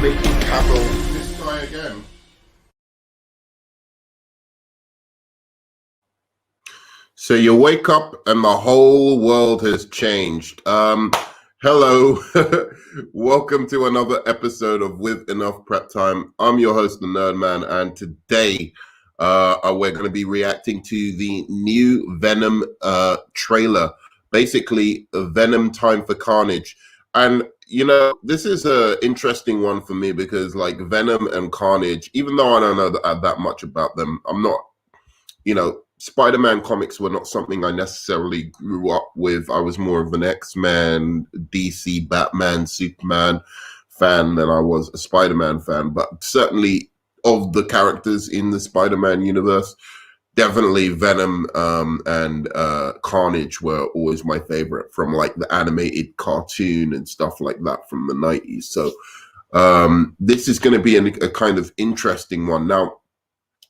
making Cavill this guy again. So you wake up and the whole world has changed. Hello, welcome to another episode of With Enough Prep Time. I'm your host, the Nerd Man, and today we're going to be reacting to the new Venom trailer. Basically, Venom Time for Carnage. And, you know, this is an interesting one for me because, like, Venom and Carnage, even though I don't know that much about them, I'm not, you know, Spider-Man comics were not something I necessarily grew up with. I was more of an X-Men, DC, Batman, Superman fan than I was a Spider-Man fan. But certainly of the characters in the Spider-Man universe, definitely Venom and Carnage were always my favorite from like the animated cartoon and stuff like that from the 90s. So this is going to be a kind of interesting one. Now,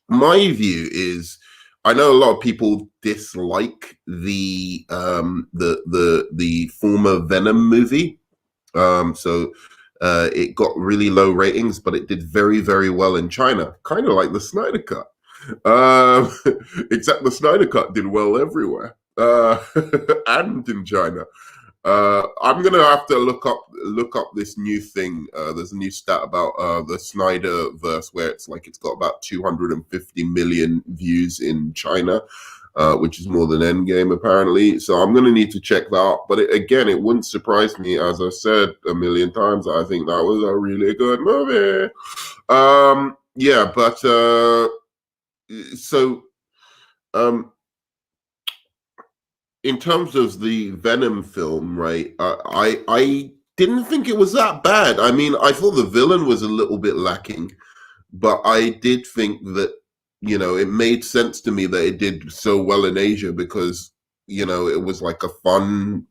my view is, I know a lot of people dislike the former Venom movie. It got really low ratings, but it did very, very well in China, kind of like the Snyder Cut. Except the Snyder Cut did well everywhere, and in China. I'm gonna have to look up this new thing. There's a new stat about the Snyderverse where it's got about 250 million views in China, which is more than Endgame apparently. So I'm gonna need to check that out. But again, it wouldn't surprise me, as I've said a million times. I think that was a really good movie. Yeah, but in terms of the Venom film, right, I didn't think it was that bad. I mean, I thought the villain was a little bit lacking, but I did think that, you know, it made sense to me that it did so well in Asia because, you know, it was like a fun,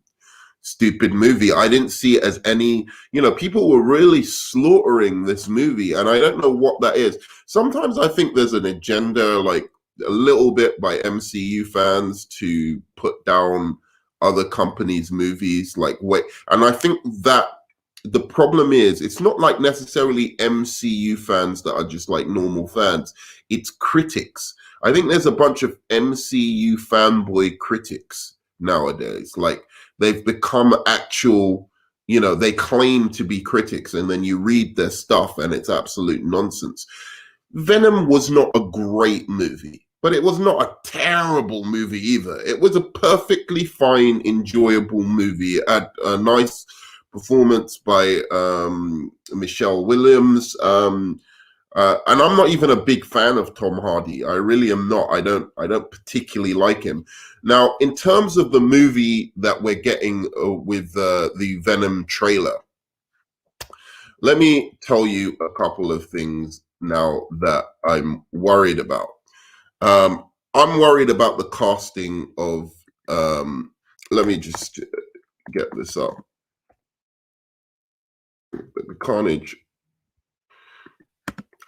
stupid movie. I didn't see it as any, you know, people were really slaughtering this movie, and I don't know what that is. Sometimes I think there's an agenda, like, a little bit by MCU fans to put down other companies' movies, and I think that the problem is it's not like necessarily MCU fans that are just like normal fans, it's critics. I think there's a bunch of MCU fanboy critics nowadays. Like, they've become actual, you know, they claim to be critics, and then you read their stuff and it's absolute nonsense. Venom was not a great movie, but it was not a terrible movie either. It was a perfectly fine, enjoyable movie. It had a nice performance by Michelle Williams. And I'm not even a big fan of Tom Hardy. I really am not. I don't particularly like him. Now, in terms of the movie that we're getting with the Venom trailer, let me tell you a couple of things now that I'm worried about. I'm worried about the casting of, let me just get this up. The Carnage.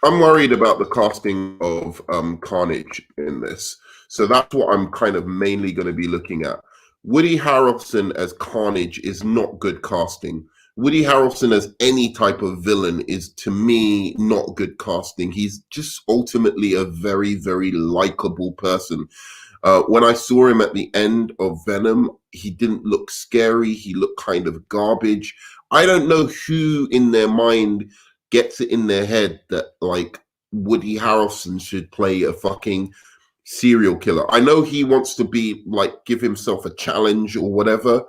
I'm worried about the casting of Carnage in this. So that's what I'm kind of mainly going to be looking at. Woody Harrelson as Carnage is not good casting. Woody Harrelson as any type of villain is, to me, not good casting. He's just ultimately a very, very likable person. When I saw him at the end of Venom, he didn't look scary. He looked kind of garbage. I don't know who in their mind gets it in their head that, like, Woody Harrelson should play a fucking serial killer. I know he wants to be, like, give himself a challenge or whatever,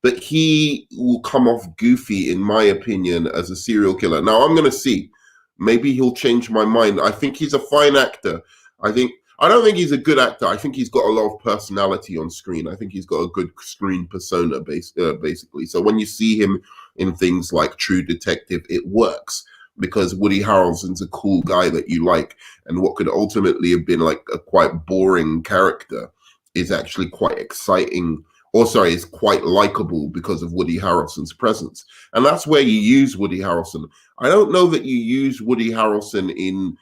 but he will come off goofy, in my opinion, as a serial killer. Now, I'm going to see. Maybe he'll change my mind. I think he's a fine actor. I don't think he's a good actor. I think he's got a lot of personality on screen. I think he's got a good screen persona, basically. So when you see him in things like True Detective, it works because Woody Harrelson's a cool guy that you like. And what could ultimately have been like a quite boring character is actually quite exciting. Is quite likable because of Woody Harrelson's presence. And that's where you use Woody Harrelson. I don't know that you use Woody Harrelson in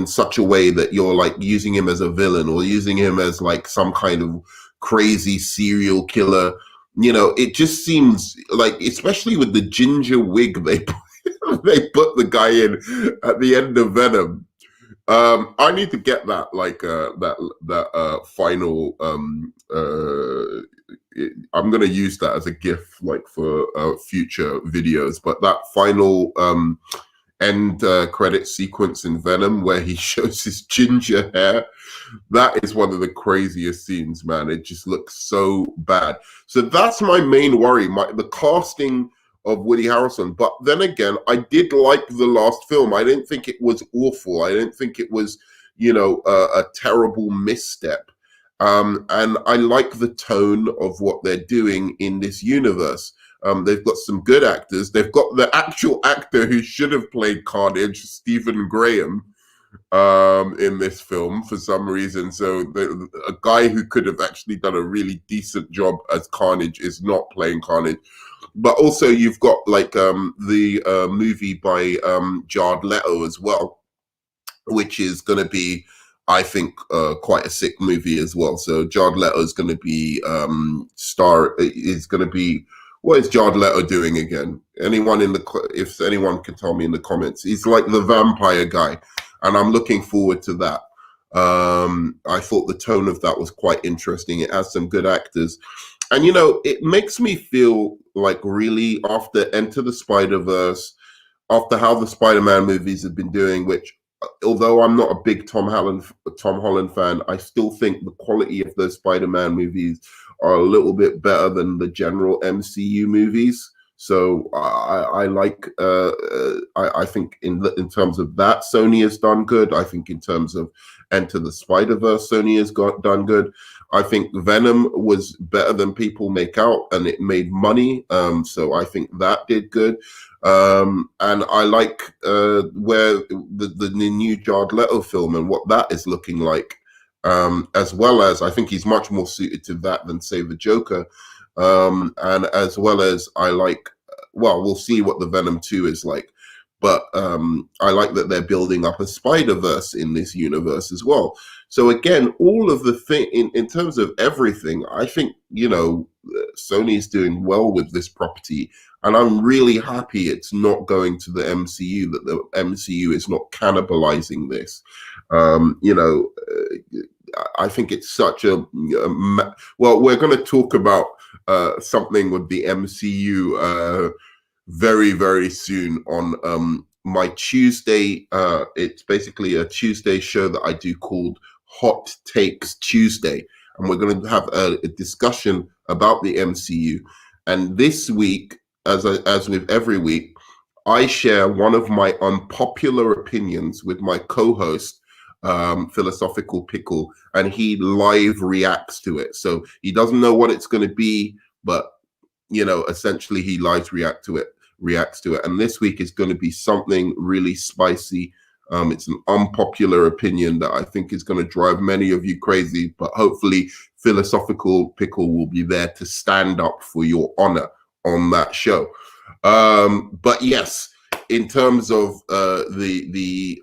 such a way that you're like using him as a villain or using him as like some kind of crazy serial killer you know, it just seems like, especially with the ginger wig they put the guy in at the end of Venom. I need to get that, like that final. I'm gonna use that as a GIF, like for future videos. But that final end credit sequence in Venom, where he shows his ginger hair, that is one of the craziest scenes, man. It just looks so bad. So that's my main worry, the casting of Woody Harrelson. But then again, I did like the last film. I didn't think it was awful. I didn't think it was, you know, a terrible misstep. And I like the tone of what they're doing in this universe. They've got some good actors. They've got the actual actor who should have played Carnage, Stephen Graham, in this film for some reason. So a guy who could have actually done a really decent job as Carnage is not playing Carnage. But also you've got like the movie by Jared Leto as well, which is going to be, I think, quite a sick movie as well. So Jared Leto is going to be what is Jared Leto doing again? If anyone can tell me in the comments, he's like the vampire guy, and I'm looking forward to that. I thought the tone of that was quite interesting. It has some good actors. And, you know, it makes me feel like, really, after Enter the Spider-Verse, after how the Spider-Man movies have been doing, which, although I'm not a big Tom Holland fan, I still think the quality of those Spider-Man movies are a little bit better than the general MCU movies. So I like. I think in terms of that, Sony has done good. I think in terms of Enter the Spider-Verse, Sony has done good. I think Venom was better than people make out, and it made money. So I think that did good. And I like where the new Jared Leto film and what that is looking like, as well as I think he's much more suited to that than, say, the Joker. And as well as I like, well, we'll see what the Venom 2 is like. But I like that they're building up a Spider-Verse in this universe as well. So again, all of the thing in terms of everything, I think, you know, Sony's doing well with this property. And I'm really happy it's not going to the MCU, that the MCU is not cannibalizing this. You know, I think it's such well, we're going to talk about something with the MCU very, very soon on my Tuesday. It's basically a Tuesday show that I do called Hot Takes Tuesday. And we're going to have a discussion about the MCU. And this week, as with every week, I share one of my unpopular opinions with my co-host, Philosophical Pickle, and he live reacts to it. So he doesn't know what it's going to be, but, you know, essentially he live reacts to it. And this week is going to be something really spicy. It's an unpopular opinion that I think is going to drive many of you crazy, but hopefully Philosophical Pickle will be there to stand up for your honor on that show. But yes, in terms of the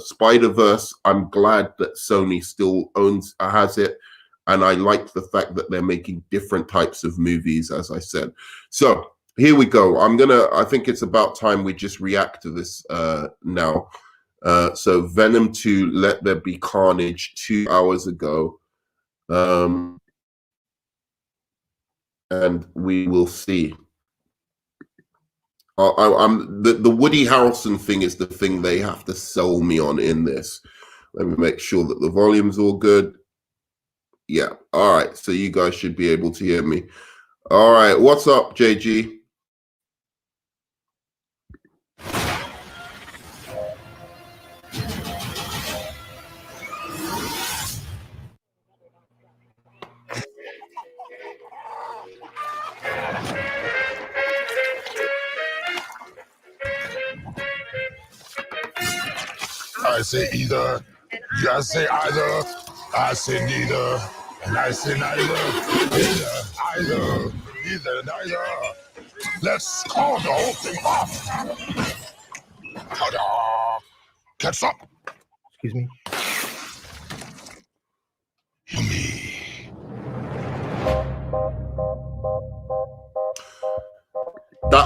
Spider-Verse, I'm glad that Sony still has it. And I like the fact that they're making different types of movies, as I said. So here we go. I think it's about time we just react to this now. So Venom 2, Let There Be Carnage, 2 hours ago. And we will see. The Woody Harrelson thing is the thing they have to sell me on in this. Let me make sure that the volume's all good. Yeah. All right. So you guys should be able to hear me. All right. What's up, JG? I say either, you guys say either, I say neither, and I say neither, neither. Let's call the whole thing off. Ta-da! Catch up. Excuse me. Yummy.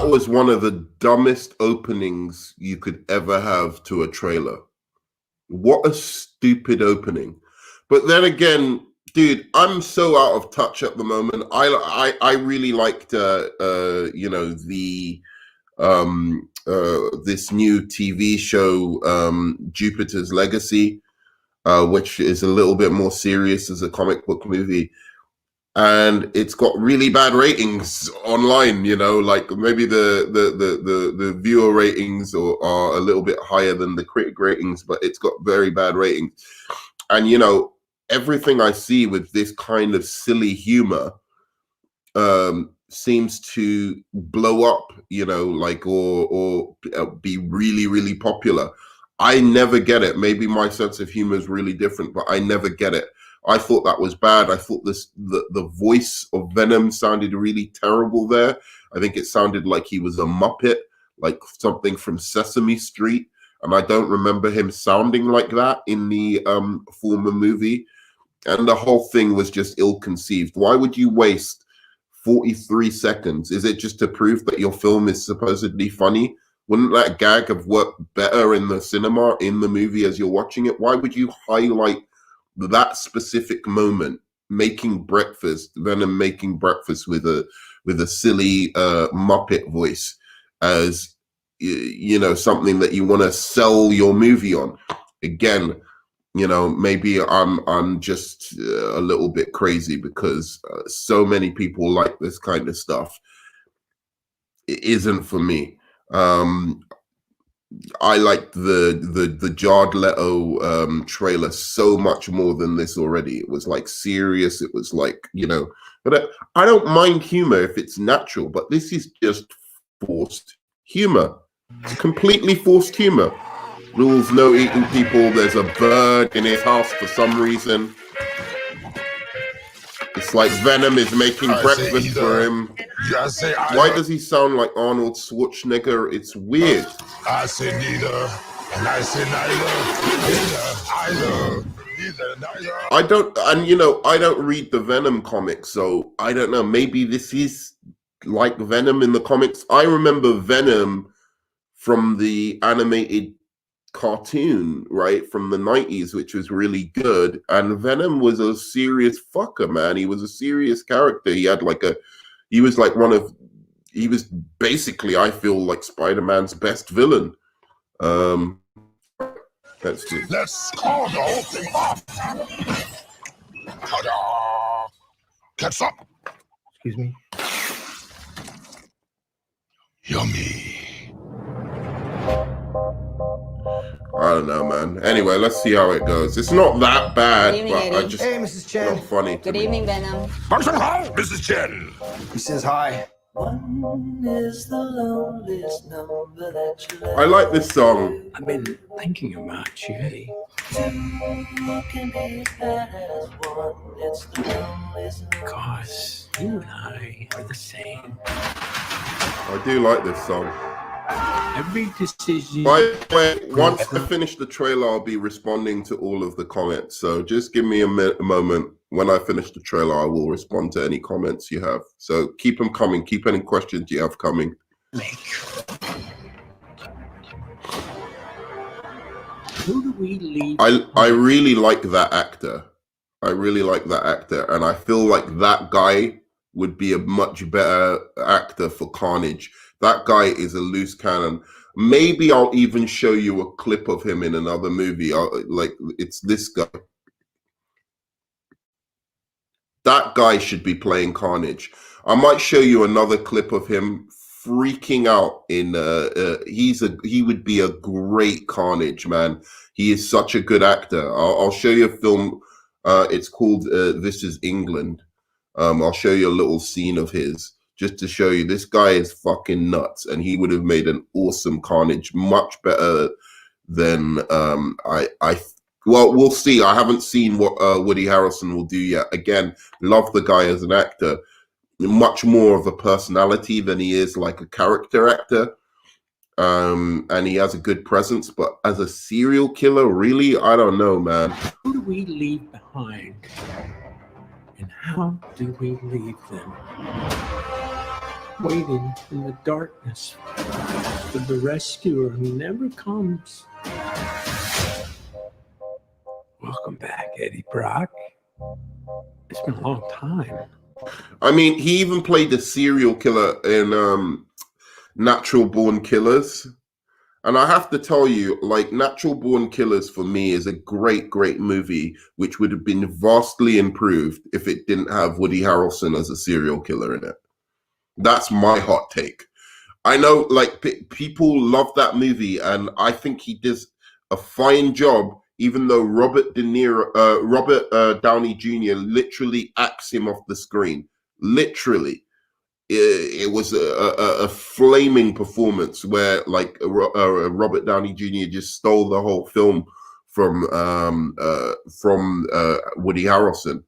that was one of the dumbest openings you could ever have to a trailer. What a stupid opening. But then again, dude, I'm so out of touch at the moment. I really liked you know, the this new TV show, Jupiter's Legacy, which is a little bit more serious as a comic book movie. And it's got really bad ratings online, you know, like maybe the viewer ratings are a little bit higher than the critic ratings, but it's got very bad ratings. And, you know, everything I see with this kind of silly humor seems to blow up, you know, like, or be really, really popular. I never get it. Maybe my sense of humor is really different, but I never get it. I thought that was bad. I thought the voice of Venom sounded really terrible there. I think it sounded like he was a Muppet, like something from Sesame Street. And I don't remember him sounding like that in the former movie. And the whole thing was just ill-conceived. Why would you waste 43 seconds? Is it just to prove that your film is supposedly funny? Wouldn't that gag have worked better in the cinema, in the movie as you're watching it? Why would you highlight that specific moment, making breakfast, Venom making breakfast with a silly Muppet voice, as you know, something that you want to sell your movie on? Again, you know, maybe I'm just a little bit crazy because so many people like this kind of stuff. It isn't for me. I liked the Jared Leto trailer so much more than this already. It was like serious. It was like, you know, but I don't mind humor if it's natural, but this is just forced humor. It's completely forced humor. Rules no eating people. There's a bird in his house for some reason. It's like Venom is making breakfast for him. Why does he sound like Arnold Schwarzenegger? It's weird. I say neither, and I say neither. I don't, and you know, I don't read the Venom comics, so I don't know. Maybe this is like Venom in the comics. I remember Venom from the animated cartoon, right, from the 90s, which was really good. And Venom was a serious fucker, man. He was a serious character. He had like he was like he was basically, I feel, like Spider-Man's best villain. Let's call the whole thing off. Ta-da! Catch up. Excuse me. Yummy. I don't know, man. Anyway, let's see how it goes. It's not that bad, Good evening, but Eddie. I just, Hey, Mrs. Chen. not funny. Good evening, Venom. Mrs. Chen. He says hi. One is the loneliest number that you I like this song. I've been thinking about you, Eddie. can be as bad as one. It's the loneliest number. Because you and I are the same. I do like this song. Every decision. By the way, once I finish the trailer, I'll be responding to all of the comments. So just give me a moment. When I finish the trailer, I will respond to any comments you have. So keep them coming. Keep any questions you have coming. Who do we leave? I really like that actor. I really like that actor. And I feel like that guy would be a much better actor for Carnage. That guy is a loose cannon. Maybe I'll even show you a clip of him in another movie. Like, it's this guy. That guy should be playing Carnage. I might show you another clip of him freaking out in he would be a great Carnage, man. He is such a good actor. I'll show you a film. It's called This Is England. I'll show you a little scene of his just to show you this guy is fucking nuts, and he would have made an awesome Carnage, much better than well, we'll see. I haven't seen what Woody Harrelson will do yet. Again, love the guy as an actor. Much more of a personality than he is like a character actor. And he has a good presence. But as a serial killer, really? I don't know, man. Who do we leave behind? And how do we leave them? waiting in the darkness for the rescuer who never comes. Welcome back, Eddie Brock. It's been a long time. I mean, he even played a serial killer in Natural Born Killers. And I have to tell you, like, Natural Born Killers for me is a great, great movie, which would have been vastly improved if it didn't have Woody Harrelson as a serial killer in it. That's my hot take. I know, like, people love that movie, and I think he does a fine job, even though Robert Downey Jr. literally axed him off the screen. Literally. It was a flaming performance where, like, Robert Downey Jr. just stole the whole film from Woody Harrelson.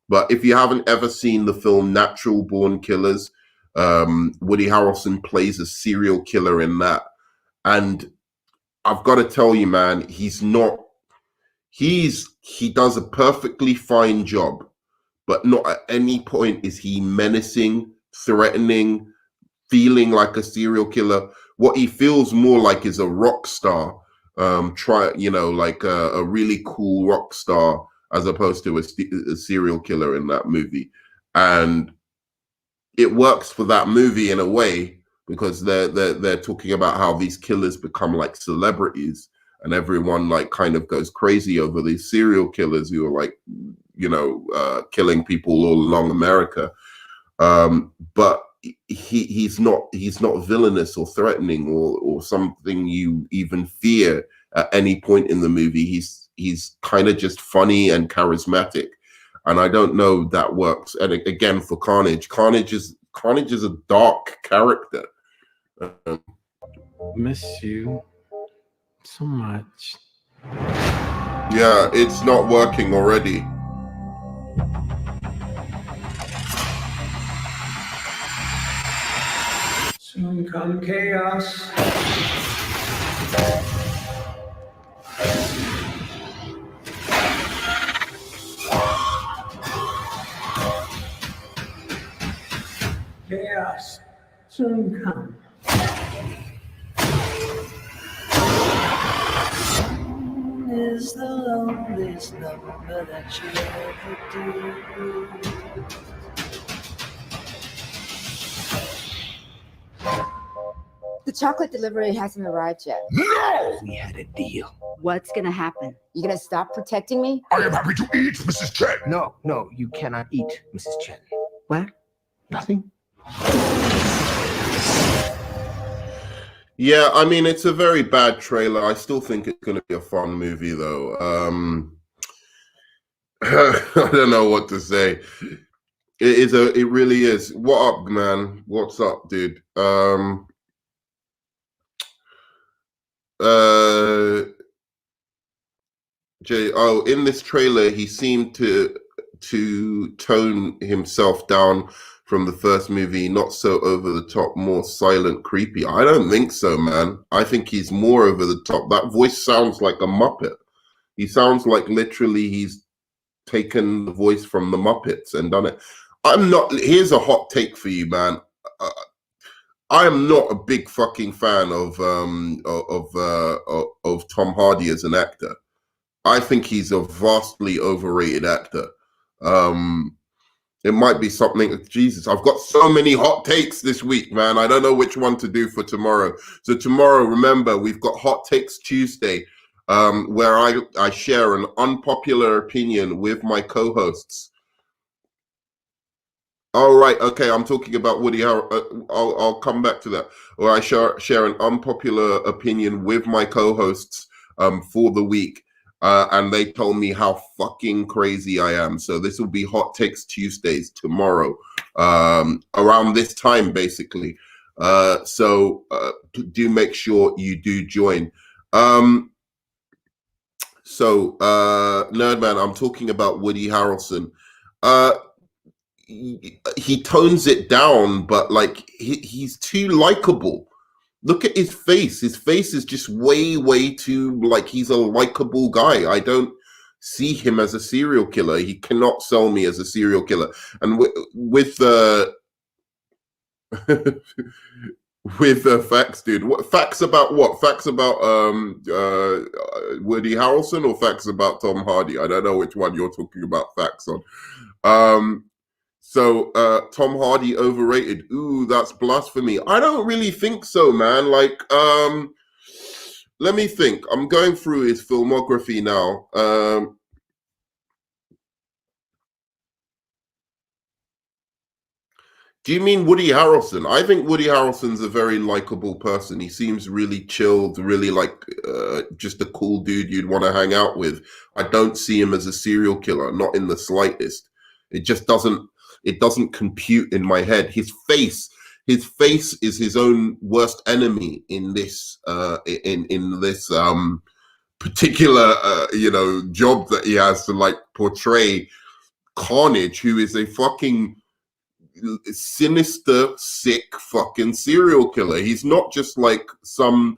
But if you haven't ever seen the film Natural Born Killers, Woody Harrelson plays a serial killer in that, and I've got to tell you, man, he does a perfectly fine job, but not at any point is he menacing, threatening, feeling like a serial killer. What he feels more like is a rock star, like a really cool rock star, as opposed to a serial killer in that movie. And it works for that movie in a way, because they're talking about how these killers become like celebrities, and everyone like kind of goes crazy over these serial killers who are like, killing people all along America. But he's not villainous or threatening or something you even fear at any point in the movie. He's kind of just funny and charismatic, and I don't know that works. And again, for Carnage is a dark character. Miss you so much. Yeah, it's not working already. Soon come chaos. Chaos soon come. Is the loneliest number that you ever do. The chocolate delivery hasn't arrived yet. No! We had a deal. What's gonna happen? You gonna stop protecting me? I am happy to eat, Mrs. Chen. No, you cannot eat, Mrs. Chen. What? Nothing? Yeah, I mean, it's a very bad trailer. I still think it's going to be a fun movie, though. I don't know what to say. It really is. What up, man? What's up, dude? In this trailer, he seemed to tone himself down from the first movie, not so over the top, more silent, creepy. I don't think so, man. I think he's more over the top. That voice sounds like a Muppet. He sounds like literally he's taken the voice from the Muppets and done it. Here's a hot take for you, man. I am not a big fucking fan of Tom Hardy as an actor. I think he's a vastly overrated actor. It might be something. Jesus, I've got so many hot takes this week, man. I don't know which one to do for tomorrow. So tomorrow, remember, we've got Hot Takes Tuesday, where I share an unpopular opinion with my co-hosts. All right, okay. I'm talking about Woody Harrelson. I'll come back to that. Where I share an unpopular opinion with my co-hosts for the week. And they told me how fucking crazy I am. So this will be Hot Takes Tuesdays tomorrow, around this time, basically. So do make sure you do join. Nerdman, I'm talking about Woody Harrelson. He tones it down, but like he's too likable. Look at his face. His face is just way too, like, he's a likable guy. I don't see him as a serial killer. He cannot sell me as a serial killer. And with With facts, dude. What facts about what? Facts about Woody Harrelson or facts about Tom Hardy? I don't know which one you're talking about facts on. So Tom Hardy overrated. Ooh, that's blasphemy. I don't really think so, man. Like, let me think. I'm going through his filmography now. Do you mean Woody Harrelson? I think Woody Harrelson's a very likable person. He seems really chilled, really like just a cool dude you'd want to hang out with. I don't see him as a serial killer, not in the slightest. It just doesn't compute in my head. His face is his own worst enemy in this in this particular job that he has to like portray Carnage, who is a fucking sinister, sick fucking serial killer. He's not just like some,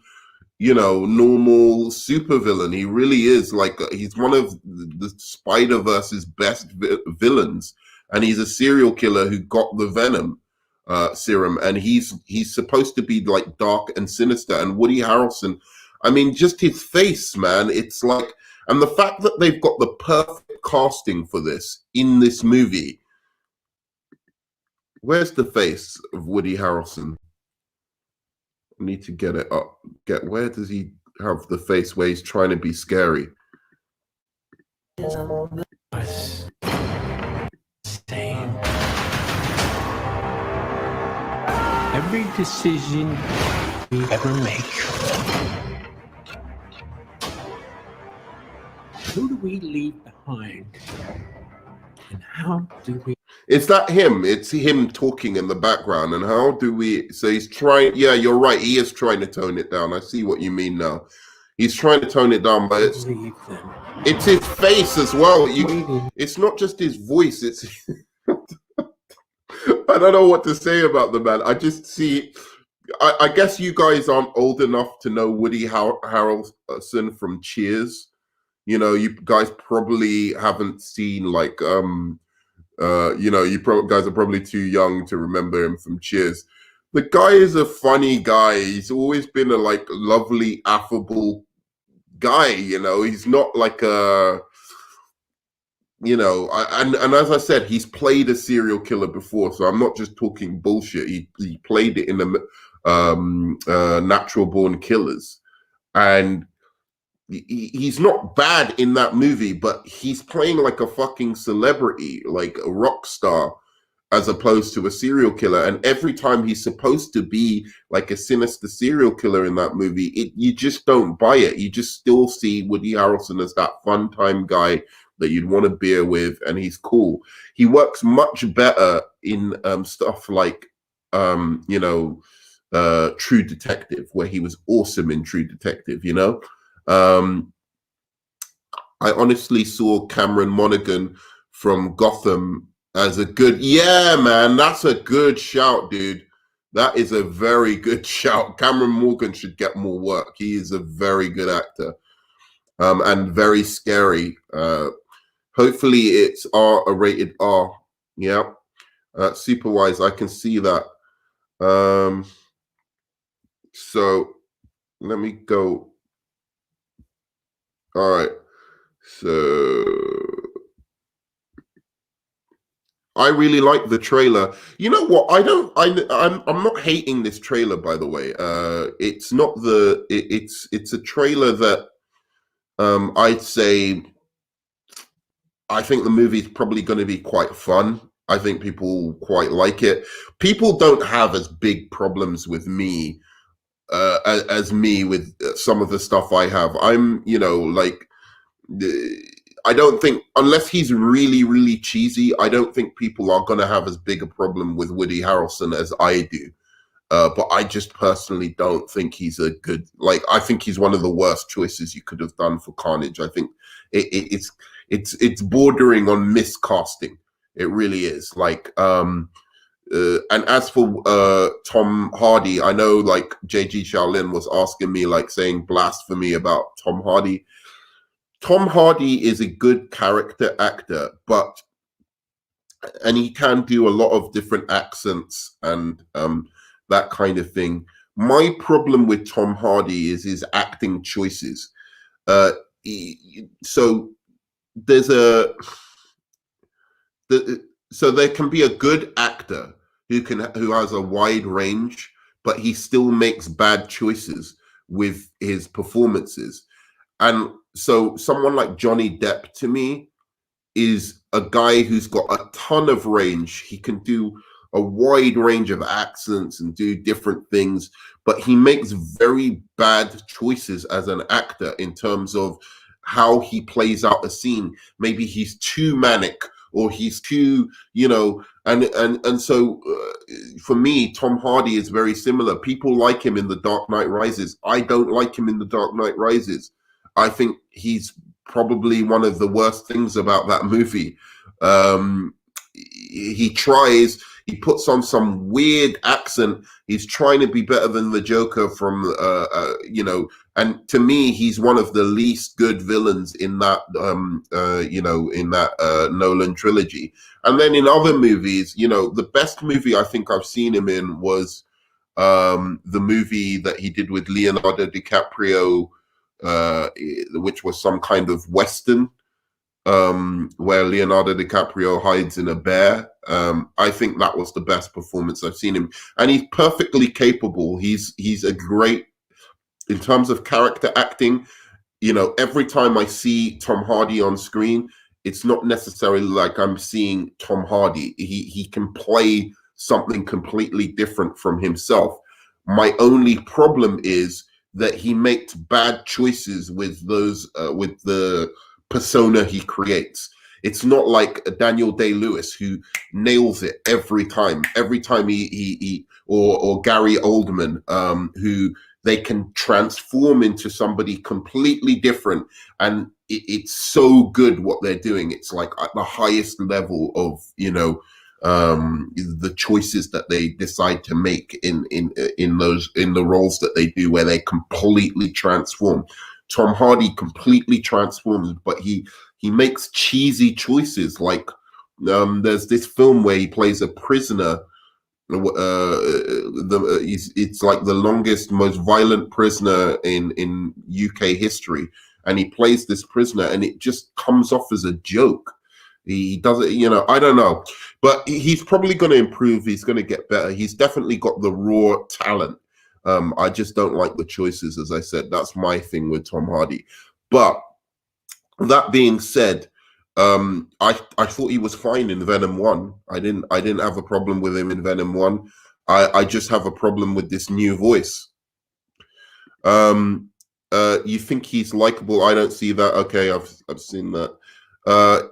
normal supervillain. He really is like he's one of the Spider-Verse's best villains, and he's a serial killer who got the Venom serum, and he's supposed to be like dark and sinister. And Woody Harrelson, I mean, just his face, man. It's like, and the fact that they've got the perfect casting for this in this movie. Where's the face of Woody Harrelson? I need to get it up. Where does he have the face where he's trying to be scary? Same. Every decision we ever make. Who do we leave behind? And how do we? Is that him? It's him talking in the background. And how do we? So he's trying. Yeah, you're right. He is trying to tone it down. I see what you mean now. He's trying to tone it down, but it's his face as well. It's not just his voice. It's I don't know what to say about the man. I just see. I guess you guys aren't old enough to know Woody Harrelson from Cheers. You guys probably haven't seen like guys are probably too young to remember him from Cheers. The guy is a funny guy. He's always been a like lovely, affable guy. He's not like a, and as I said, he's played a serial killer before, so I'm not just talking bullshit. He played it in the Natural Born Killers, and he's not bad in that movie, but he's playing like a fucking celebrity, like a rock star, as opposed to a serial killer. And every time he's supposed to be like a sinister serial killer in that movie, you just don't buy it. You just still see Woody Harrelson as that fun time guy that you'd want a beer with, and he's cool. He works much better in stuff like True Detective, where he was awesome in True Detective. I honestly saw Cameron Monaghan from Gotham as a good, yeah, man, that's a good shout, dude. That is a very good shout. Cameron Morgan should get more work. He is a very good actor, and very scary. Hopefully it's a rated R. Yeah, Superwise, I can see that. So let me go. All right, so I really like the trailer. You know what? I'm not hating this trailer, by the way. It's not it's a trailer that I'd say I think the movie's probably going to be quite fun. I think people quite like it. People don't have as big problems with me as me with some of the stuff I have. I'm, I don't think, unless he's really, really cheesy, I don't think people are going to have as big a problem with Woody Harrelson as I do. But I just personally don't think he's a good, I think he's one of the worst choices you could have done for Carnage. I think it's bordering on miscasting. It really is. And as for Tom Hardy, I know JG Shaolin was asking me, saying blasphemy about Tom Hardy. Tom Hardy is a good character actor, but and he can do a lot of different accents and that kind of thing. My problem with Tom Hardy is his acting choices. So there's so there can be a good actor who has a wide range, but he still makes bad choices with his performances. And so someone like Johnny Depp, to me, is a guy who's got a ton of range. He can do a wide range of accents and do different things, but he makes very bad choices as an actor in terms of how he plays out a scene. Maybe he's too manic, or he's too, and so for me, Tom Hardy is very similar. People like him in The Dark Knight Rises. I don't like him in The Dark Knight Rises. I think he's probably one of the worst things about that movie. He puts on some weird accent. He's trying to be better than the Joker from, and to me, he's one of the least good villains in that, in that Nolan trilogy. And then in other movies, the best movie I think I've seen him in was the movie that he did with Leonardo DiCaprio, which was some kind of Western, where Leonardo DiCaprio hides in a bear. I think that was the best performance I've seen him, and he's perfectly capable. He's a great, in terms of character acting. Every time I see Tom Hardy on screen, it's not necessarily like I'm seeing Tom Hardy. He can play something completely different from himself. My only problem is that he makes bad choices with those with the persona he creates. It's not like Daniel Day-Lewis, who nails it every time. Every time or Gary Oldman, who they can transform into somebody completely different, and it's so good what they're doing. It's like at the highest level of the choices that they decide to make in the roles that they do, where they completely transform. Tom Hardy completely transforms, but he makes cheesy choices. Like there's this film where he plays a prisoner. It's like the longest, most violent prisoner in UK history, and he plays this prisoner, and it just comes off as a joke. He does it, I don't know, but he's probably going to improve. He's going to get better. He's definitely got the raw talent. I just don't like the choices, as I said. That's my thing with Tom Hardy. But that being said, I thought he was fine in Venom 1. I didn't have a problem with him in Venom 1. I just have a problem with this new voice. You think he's likable? I don't see that. Okay, I've seen that.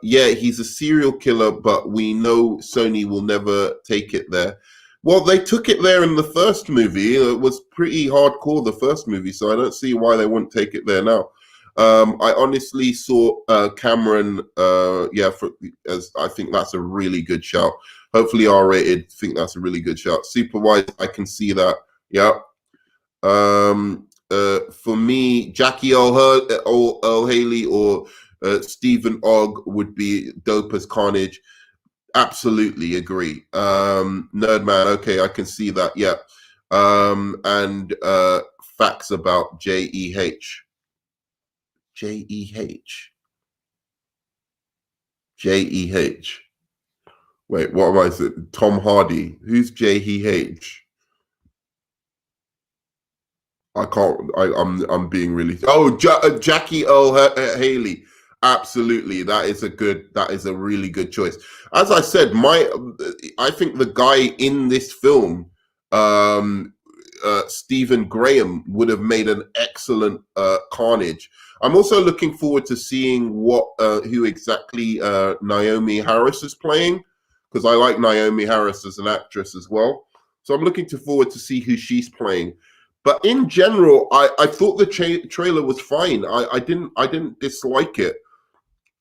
Yeah, he's a serial killer, but we know Sony will never take it there. Well, they took it there in the first movie. It was pretty hardcore, the first movie, so I don't see why they wouldn't take it there now. I honestly saw Cameron, as I think that's a really good shout. Hopefully R-rated, think that's a really good shout. Supervised, I can see that. Yeah. For me, Jackie Earl Haley or Stephen Ogg would be dope as Carnage. Absolutely agree. Nerdman, okay, I can see that. Yeah. And facts about J.E.H. J.E.H. J.E.H. Wait, what am I saying? Tom Hardy. Who's J.E.H.? I can't. I'm being really. Oh, Jackie Earl Haley. Absolutely, that is a really good choice. As I said, I think the guy in this film, Stephen Graham, would have made an excellent Carnage. I'm also looking forward to seeing who exactly Naomi Harris is playing, because I like Naomi Harris as an actress as well. So I'm looking forward to see who she's playing. But in general, I thought the trailer was fine. I didn't dislike it.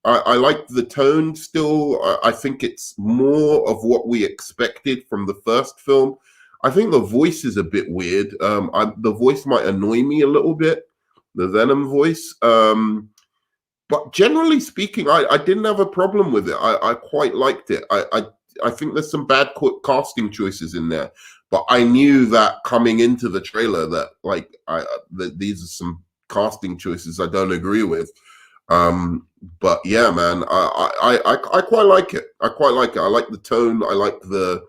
I like the tone still. I think it's more of what we expected from the first film. I think the voice is a bit weird. The voice might annoy me a little bit, the Venom voice. But but generally speaking, I didn't have a problem with it. I quite liked it. I think there's some bad casting choices in there, but I knew that coming into the trailer that like that these are some casting choices I don't agree with. But yeah, man, I quite like it. I quite like it. I like the tone. I like the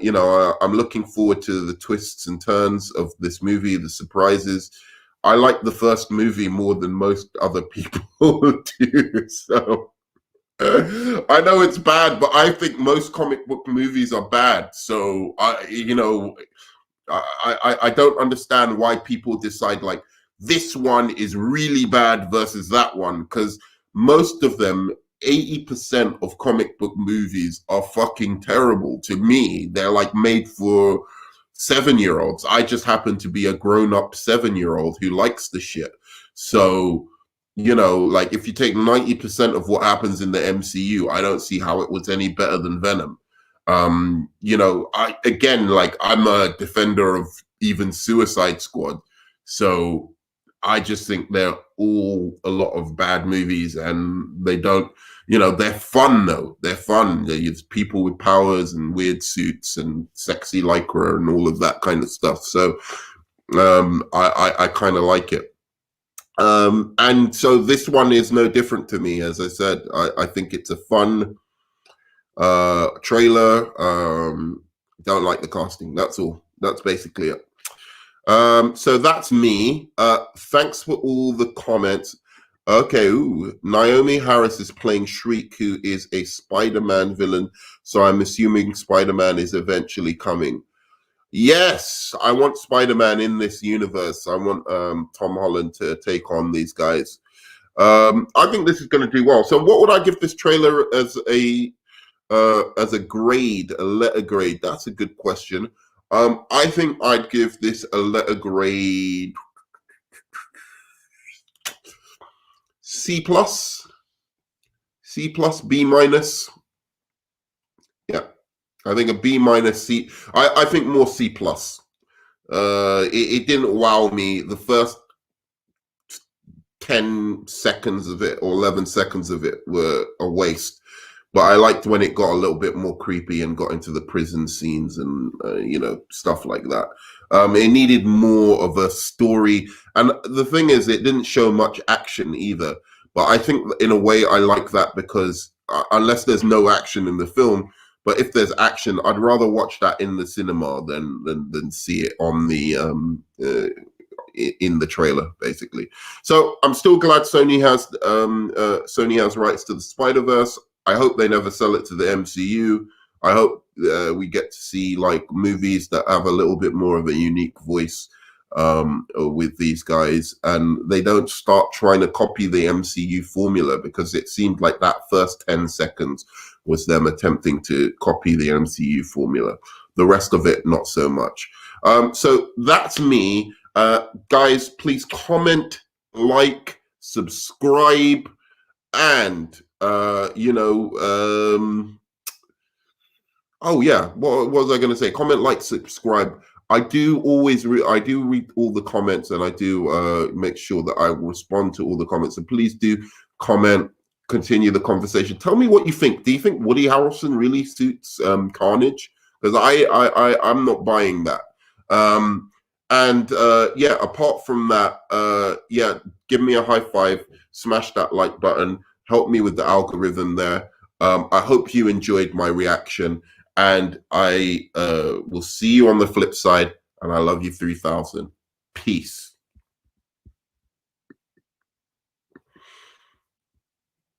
you know, I'm looking forward to the twists and turns of this movie, the surprises. I like the first movie more than most other people do. So I know it's bad, but I think most comic book movies are bad. So you know, I don't understand why people decide like this one is really bad versus that one, because most of them, 80% of comic book movies are fucking terrible to me. They're like made for 7-year-olds. I just happen to be a grown-up 7-year-old who likes the shit. So, you know, like if you take 90% of what happens in the MCU, I don't see how it was any better than Venom. You know, I'm a defender of even Suicide Squad. So I just think they're all a lot of bad movies, and they don't, you know, they're fun though. They're fun. There's people with powers and weird suits and sexy lycra and all of that kind of stuff. So I kind of like it. And so this one is no different to me. As I said, I think it's a fun trailer. Don't like the casting. That's all. That's basically it. So that's me. Thanks for all the comments. Okay, Naomi Harris is playing Shriek, who is a Spider-Man villain. So I'm assuming Spider-Man is eventually coming. Yes, I want Spider-Man in this universe. I want Tom Holland to take on these guys. I think this is going to do well. So what would I give this trailer as a grade, a letter grade? That's a good question. I think I'd give this a letter grade C+, B minus. Yeah, I think a B minus C. I think more C+. It didn't wow me. The first 10 seconds of it or 11 seconds of it were a waste. But I liked when it got a little bit more creepy and got into the prison scenes and, you know, stuff like that. It needed more of a story. And the thing is, it didn't show much action either. But I think in a way I like that because unless there's no action in the film, but if there's action, I'd rather watch that in the cinema than see it on the in the trailer, basically. So I'm still glad Sony has rights to the Spider-Verse. I hope they never sell it to the MCU. I hope we get to see like movies that have a little bit more of a unique voice with these guys, and they don't start trying to copy the MCU formula, because it seemed like that first 10 seconds was them attempting to copy the MCU formula. The rest of it, not so much. So that's me. Guys, please comment, like, subscribe, and you know, oh yeah, what was I going to say? Comment, like, subscribe. I do always read all the comments, and I do make sure that I respond to all the comments. So please do comment, continue the conversation. Tell me what you think. Do you think Woody Harrelson really suits Carnage? Because I'm not buying that. And yeah, apart from that, yeah, give me a high five, smash that like button, help me with the algorithm there. I hope you enjoyed my reaction, and I will see you on the flip side, and I love you 3000. Peace.